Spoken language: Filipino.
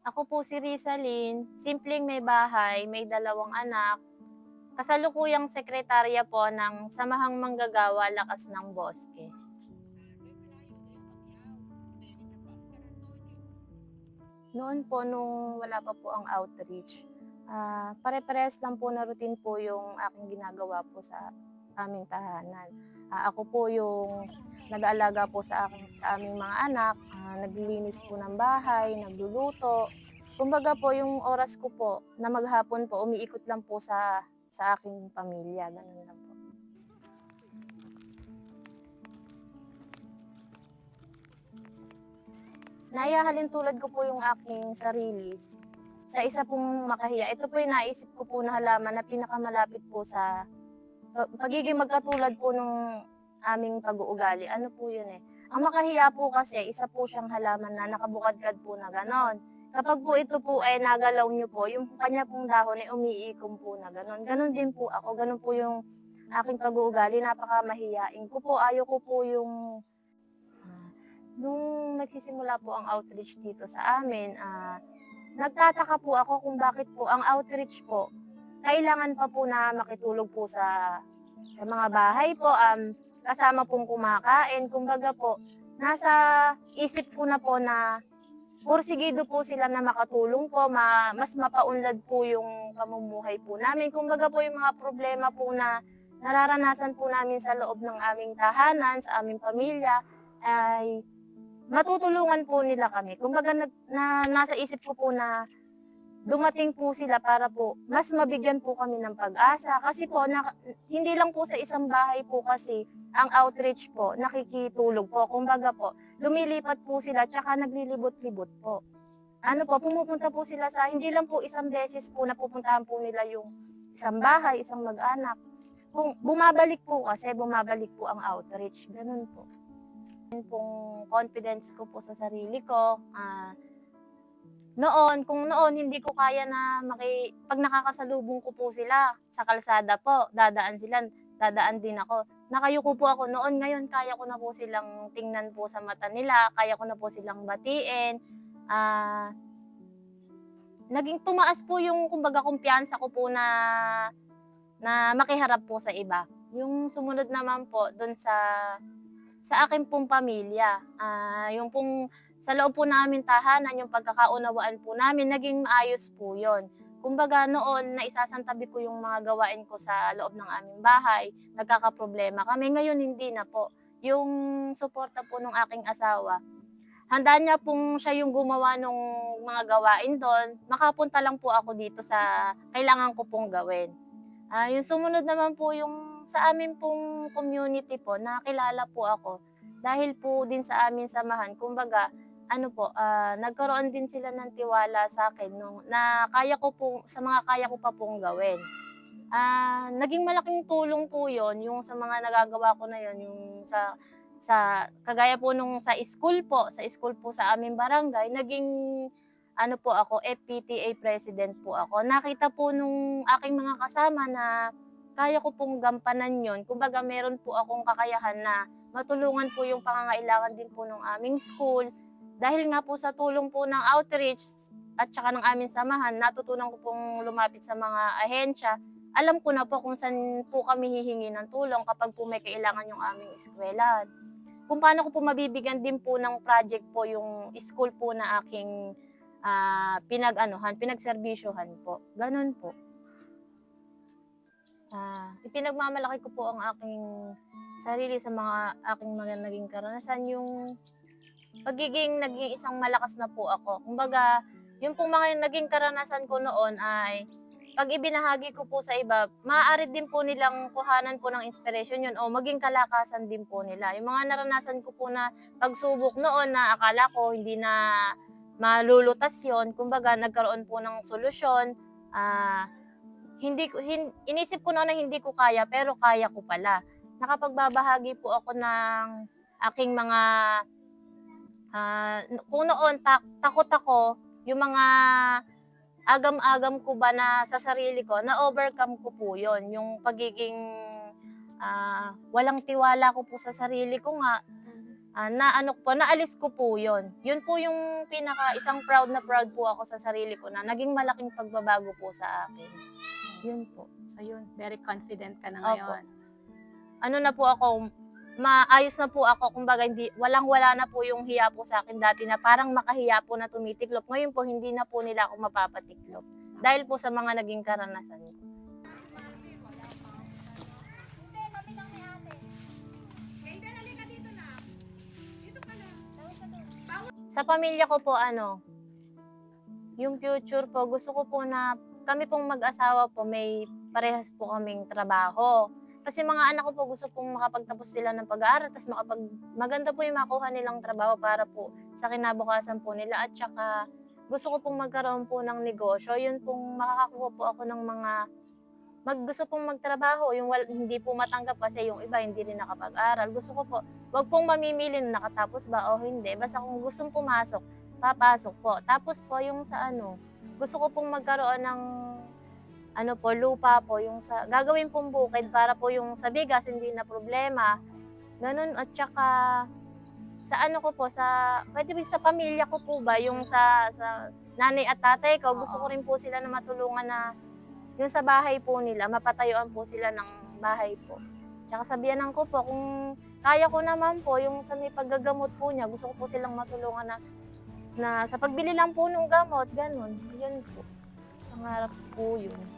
Ako po si Rizalyn, simpleng may bahay, may 2 anak, kasalukuyang sekretarya po ng Samahang Manggagawa Lakas ng Bosque. Noon po nung wala pa po ang outreach, pare-parehas lang po na routine po yung aking ginagawa po sa aming tahanan. Ako po yung nag-aalaga po sa aming mga anak, naglilinis po ng bahay, nagluluto. Kumbaga po yung oras ko po na maghapon po umiikot lang po sa aking pamilya, gano'n lang po. Naihahalin tulad ko po yung aking sarili sa isa pong makahiya. Ito po yung naisip ko po na halaman na pinakamalapit po sa pagiging magkatulad po nung aming pag-uugali. Ano po yun eh. Ang makahiya po kasi, isa po siyang halaman na nakabukadkad po na ganon. Kapag po ito po ay nagalaw niyo po, yung kanya pong dahon ay umiikom po na ganon. Ganon din po ako. Ganon po yung aking pag-uugali. Napakamahiyain ko po. Ayaw ko po yung nung nagsisimula po ang outreach dito sa amin, nagtataka po ako kung bakit po ang outreach po, kailangan pa po na makitulog po sa mga bahay po, kasama pong kumakain. Kumbaga po, nasa isip ko na po na porsigido po sila na makatulong po, mas mapaunlad po yung pamumuhay po namin. Kumbaga po yung mga problema po na nararanasan po namin sa loob ng aming tahanan, sa aming pamilya, ay matutulungan po nila kami. Kumbaga nasa isip ko po na dumating po sila para po mas mabigyan po kami ng pag-asa. Kasi po hindi lang po sa isang bahay po kasi ang outreach po, nakikitulog po. Kumbaga po, lumilipat po sila tsaka naglilibot-libot po. Ano po, pumupunta po sila sa hindi lang po isang beses po na pupuntahan po nila yung isang bahay, isang mag-anak. Kung bumabalik po ang outreach. Ganun po. Pong confidence ko po sa sarili ko. Kung noon hindi ko kaya na 'pag nakakasalubong ko po sila sa kalsada po, dadaan din ako. Nakayuko po ako noon, ngayon kaya ko na po silang tingnan po sa mata nila, kaya ko na po silang batiin. Ah, Naging tumaas po yung kumbaga kumpiyansa ko po na makiharap po sa iba. Yung sumunod naman po dun sa akin pong pamilya, yung pong sa loob po namin tahanan, yung pagkakaunawaan po namin naging maayos po yun. Kumbaga noon naisasantabi ko yung mga gawain ko sa loob ng aming bahay, nagkakaproblema kami. Ngayon hindi na po. Yung suporta po nung aking asawa, handa niya pong siya yung gumawa nung mga gawain dun, makapunta lang po ako dito sa kailangan ko pong gawin. Yung sumunod naman po yung sa amin pong community po, nakilala po ako dahil po din sa aming samahan. Kumbaga, ano po, nagkaroon din sila ng tiwala sa akin nung na kaya ko po sa mga kaya ko pa pong gawin. Naging malaking tulong po 'yon, yung sa mga nagagawa ko na 'yon, yung sa kagaya po nung sa school po sa aming barangay, naging ano po ako, FPTA president po ako. Nakita po nung aking mga kasama na kaya ko pong gampanan 'yon. Kumbaga meron po akong kakayahan na matulungan po yung pangangailangan din po ng aming school. Dahil nga po sa tulong po ng outreach at saka ng aming samahan, natutunan ko pong lumapit sa mga ahensya. Alam ko na po kung saan po kami hihingi ng tulong kapag po may kailangan yung aming eskuwelahan. Kung paano ko po mabibigyan din po ng project po yung school po na aking, pinagserbisyohan po, gano'n po. Ipinagmamalaki ko po ang aking sarili sa mga aking mga naging karanasan, yung naging isang malakas na po ako. Kumbaga, yung pong mga naging karanasan ko noon ay 'pag ibinahagi ko po sa iba, maaari din po nilang kuhanan po ng inspiration yun o maging kalakasan din po nila. Yung mga naranasan ko po na pagsubok noon na akala ko hindi na malulutas yun, kumbaga nagkaroon po ng solusyon. Hindi ko inisip ko noon na hindi ko kaya, pero kaya ko pala. Nakapagbabahagi po ako ng aking mga, kung noon takot ako, yung mga agam-agam ko ba na sa sarili ko, na-overcome ko po yon. Yung pagiging, walang tiwala ko po sa sarili ko nga, na ano ko po, naalis ko po 'yun. 'Yun po yung isang proud na proud po ako sa sarili ko na naging malaking pagbabago po sa akin. 'Yun po. So yun, very confident ka na Opo. ngayon. Ano na po ako, maayos na po ako, kumbaga walang-wala na po yung hiya po sa akin dati na parang makahiya po na tumitiklop. Ngayon po hindi na po nila ako mapapatiklop dahil po sa mga naging karanasan ko. Sa pamilya ko po yung future po gusto ko po na kami pong mag-asawa po may parehas po kaming trabaho. Kasi mga anak ko po gusto pong makapagtapos sila ng pag-aaral ta's maganda po yung makuha nilang trabaho para po sa kinabukasan po nila at saka gusto ko pong magkaroon po ng negosyo, yun pong makakakuha po ako ng mga gusto pong magtrabaho, yung hindi po matanggap kasi yung iba hindi rin nakapag-aral. Gusto ko po, wag pong mamimili na nakatapos ba o hindi. Basta kung gustong pumasok, papasok po. Tapos po yung sa gusto ko pong magkaroon ng lupa po, yung gagawin pong bukid para po yung sa bigas hindi na problema. Ganun at saka sa ko po, pwede ba sa pamilya ko po ba, yung sa nanay at tatay ko, gusto ko rin po sila na matulungan na yung sa bahay po nila, mapatayuan po sila ng bahay po. Tsaka sabihanan ko po, kung kaya ko naman po, yung sa may paggagamot po niya, gusto ko po silang matulungan na sa pagbili lang po ng gamot, ganun. Yun po. Pangarap po yun.